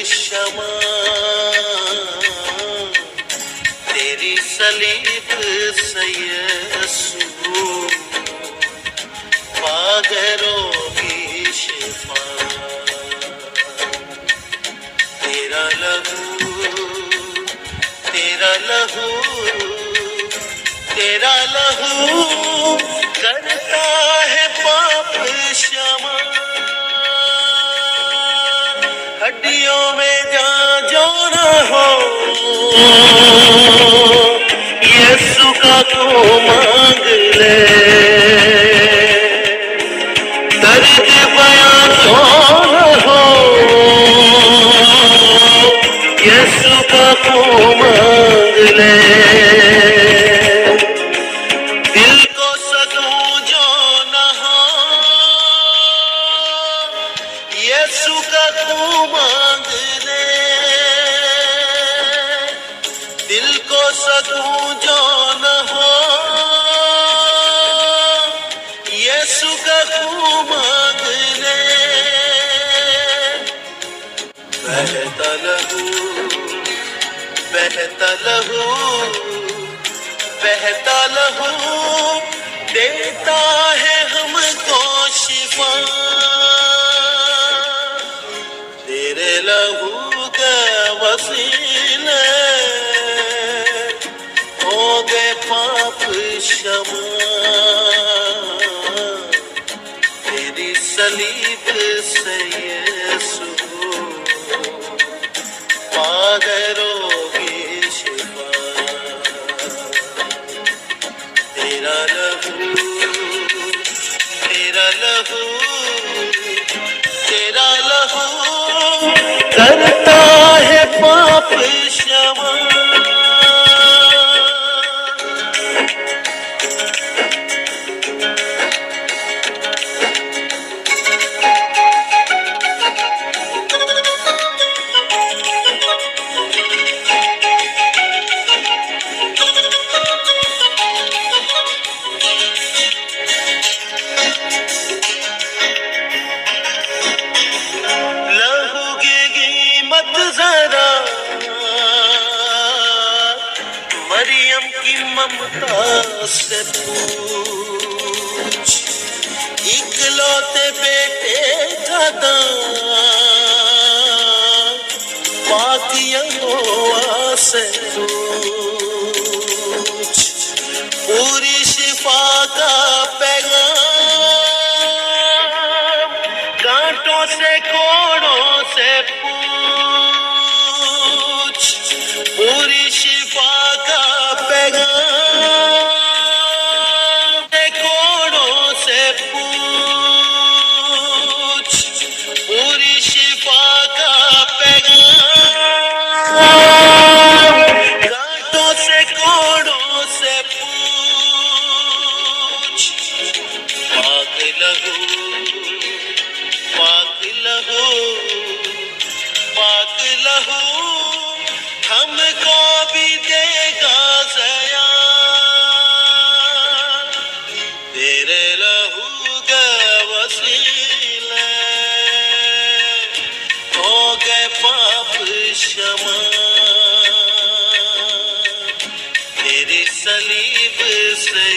क्षमा, तेरी सलीब से यीशु पागलों की शिफा। तेरा लहू, तेरा लहू, तेरा लहू करता है पाप क्षमा। हड्डियों में जा जो न हो, यीशु का तू मांग ले। दर्द बयां जो न हो, यीशु का तू मांग ले। दिल को सकूं जो न हो, यीशु का तू मांग ले। दिल को सकूं जो न हो, यीशु का तू मांग ले। बहता लहू, बहता लहू, बहता लहू देता है हमको शिफा। तेरे लहू का वसीले हो गए पाप क्षमा। तेरी सलीब से यीशु पागलों की शिफा। तेरा लहू, तेरा लहू, तेरा लहू करता है पाप क्षमा। लहू की कीमत जरा मरियम की ममता से पूछ। इकलौते बेटे का दान पाक यहोवा से पूछ। पूरी शिफा का पैगाम कांटों से कोड़ों से पूछ। पूरी शिफा का पैगाम कोड़ों से पूछ। पूरी शिफा का पैगाम कांटों से कोड़ों से पूछ। पाक लहू, पाक लहू, पाक लहू हमको भी देगा ज़या। तेरे लहू का वसीले हो गए पाप क्षमा। तेरी सलीब से